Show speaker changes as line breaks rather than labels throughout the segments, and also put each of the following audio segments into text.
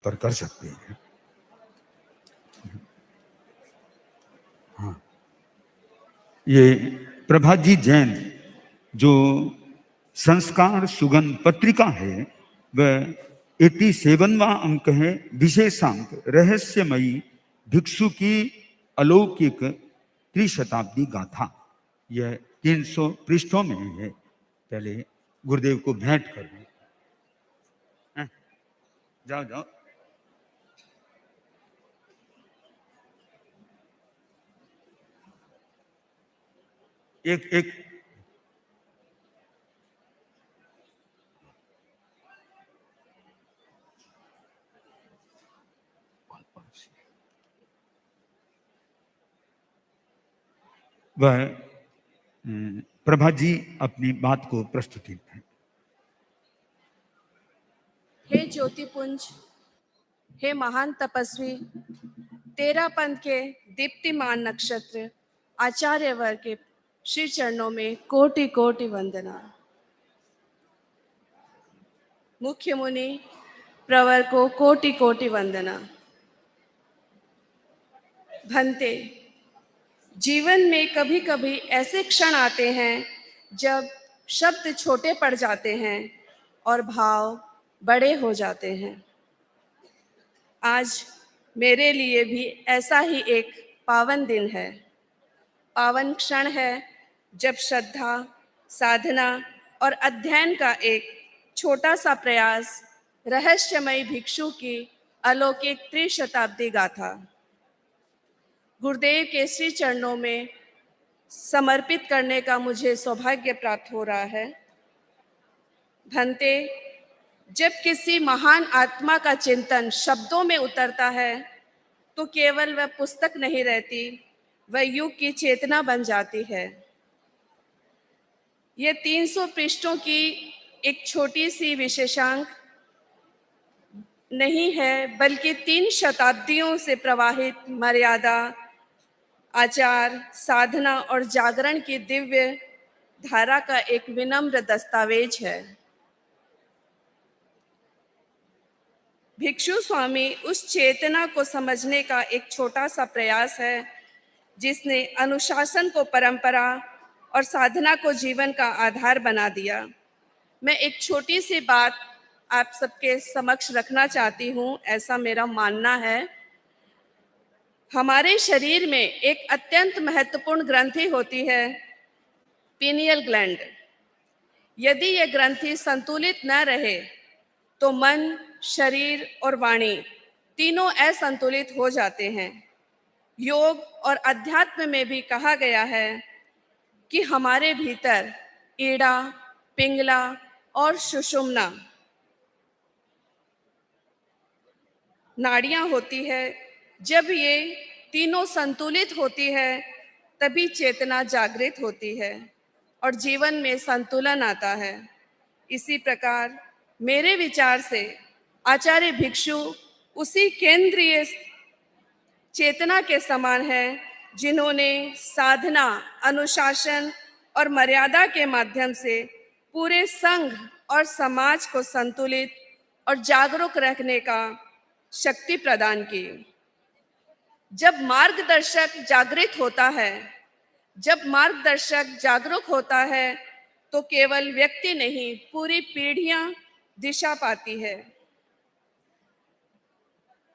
पर कर सकते हैं। हाँ, ये प्रभात जी जैन जो संस्कार सुगंध पत्रिका है वह 87वां अंक है, विशेषांक रहस्यमयी भिक्षु की अलौकिक त्रिशताब्दी गाथा। यह 300 पृष्ठों में है। पहले गुरुदेव को भेंट कर दें। जाओ जाओ। एक एक वह प्रभा जी अपनी बात को प्रस्तुति है।
हे ज्योतिपुंज, हे महान तपस्वी, तेरा पंथ के दीप्तिमान नक्षत्र आचार्य वर्ग के श्री चरणों में कोटि कोटि वंदना। मुख्य मुनि प्रवर को कोटि कोटि वंदना। भंते, जीवन में कभी कभी ऐसे क्षण आते हैं जब शब्द छोटे पड़ जाते हैं और भाव बड़े हो जाते हैं। आज मेरे लिए भी ऐसा ही एक पावन दिन है, पावन क्षण है जब श्रद्धा, साधना और अध्ययन का एक छोटा सा प्रयास रहस्यमयी भिक्षु की अलौकिक त्रिशताब्दी गाथा गुरुदेव के श्री चरणों में समर्पित करने का मुझे सौभाग्य प्राप्त हो रहा है। भंते, जब किसी महान आत्मा का चिंतन शब्दों में उतरता है तो केवल वह पुस्तक नहीं रहती, वह युग की चेतना बन जाती है। यह 300 पृष्ठों की एक छोटी सी विशेषांक नहीं है, बल्कि 3 शताब्दियों से प्रवाहित मर्यादा, आचार, साधना और जागरण की दिव्य धारा का एक विनम्र दस्तावेज है। भिक्षु स्वामी उस चेतना को समझने का एक छोटा सा प्रयास है जिसने अनुशासन को परंपरा और साधना को जीवन का आधार बना दिया। मैं एक छोटी सी बात आप सबके समक्ष रखना चाहती हूँ, ऐसा मेरा मानना है। हमारे शरीर में एक अत्यंत महत्वपूर्ण ग्रंथि होती है, पीनियल ग्लैंड। यदि यह ग्रंथि संतुलित न रहे तो मन, शरीर और वाणी तीनों असंतुलित हो जाते हैं। योग और अध्यात्म में भी कहा गया है कि हमारे भीतर ईड़ा, पिंगला और सुषुम्ना नाड़ियां होती है। जब ये तीनों संतुलित होती है तभी चेतना जागृत होती है और जीवन में संतुलन आता है। इसी प्रकार मेरे विचार से आचार्य भिक्षु उसी केंद्रीय चेतना के समान है जिन्होंने साधना, अनुशासन और मर्यादा के माध्यम से पूरे संघ और समाज को संतुलित और जागरूक रखने का शक्ति प्रदान की। जब मार्गदर्शक जागृत होता है, जब मार्गदर्शक जागरूक होता है तो केवल व्यक्ति नहीं, पूरी पीढ़ियां दिशा पाती है।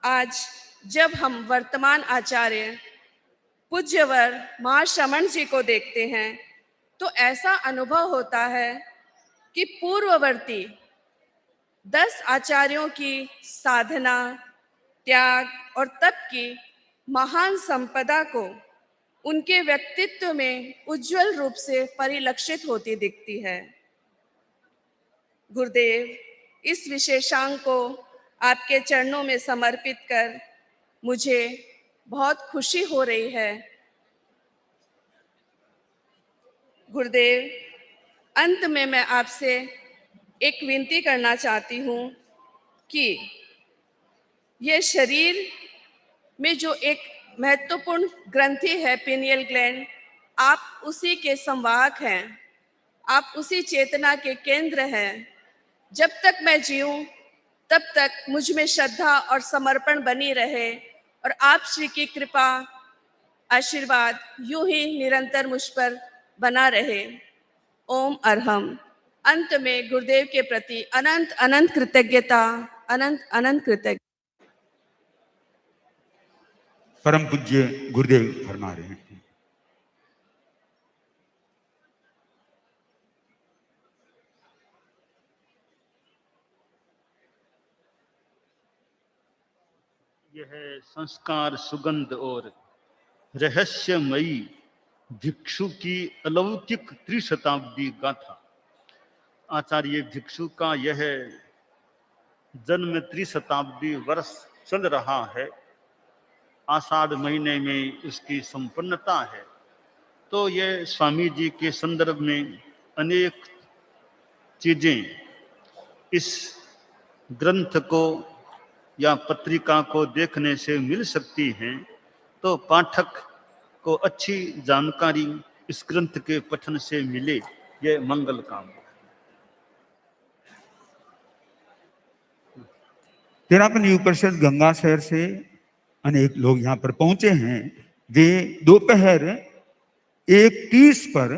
आज जब हम वर्तमान आचार्य पूज्यवर महाश्रमण जी को देखते हैं तो ऐसा अनुभव होता है कि पूर्ववर्ती 10 आचार्यों की साधना, त्याग और तप की महान संपदा को उनके व्यक्तित्व में उज्जवल रूप से परिलक्षित होती दिखती है। गुरुदेव, इस विशेषांक को आपके चरणों में समर्पित कर मुझे बहुत खुशी हो रही है। गुरुदेव, अंत में मैं आपसे एक विनती करना चाहती हूँ कि यह शरीर में जो एक महत्वपूर्ण ग्रंथि है, पीनियल ग्लैंड, आप उसी के संवाहक हैं, आप उसी चेतना के केंद्र हैं। जब तक मैं जीऊँ तब तक मुझ में श्रद्धा और समर्पण बनी रहे और आप श्री की कृपा आशीर्वाद यूं ही निरंतर मुझ पर बना रहे। ओम अरहम। अंत में गुरुदेव के प्रति अनंत अनंत कृतज्ञता, अनंत अनंत कृतज्ञता।
परम पूज्य गुरुदेव फरमा रहे हैं,
यह संस्कार सुगंध और रहस्यमयी भिक्षु की अलौकिक त्रिशताब्दी गाथा। आचार्य भिक्षु का यह जन्म त्रिशताब्दी वर्ष चल रहा है। आषाढ़ महीने में उसकी संपन्नता है। तो यह स्वामी जी के संदर्भ में अनेक चीजें इस ग्रंथ को या पत्रिका को देखने से मिल सकती हैं। तो पाठक को अच्छी जानकारी इस ग्रंथ के पठन से मिले, यह मंगल काम है।
तेरापन युग परिषद गंगा शहर से अनेक लोग यहाँ पर पहुंचे हैं। वे दोपहर 1:30 पर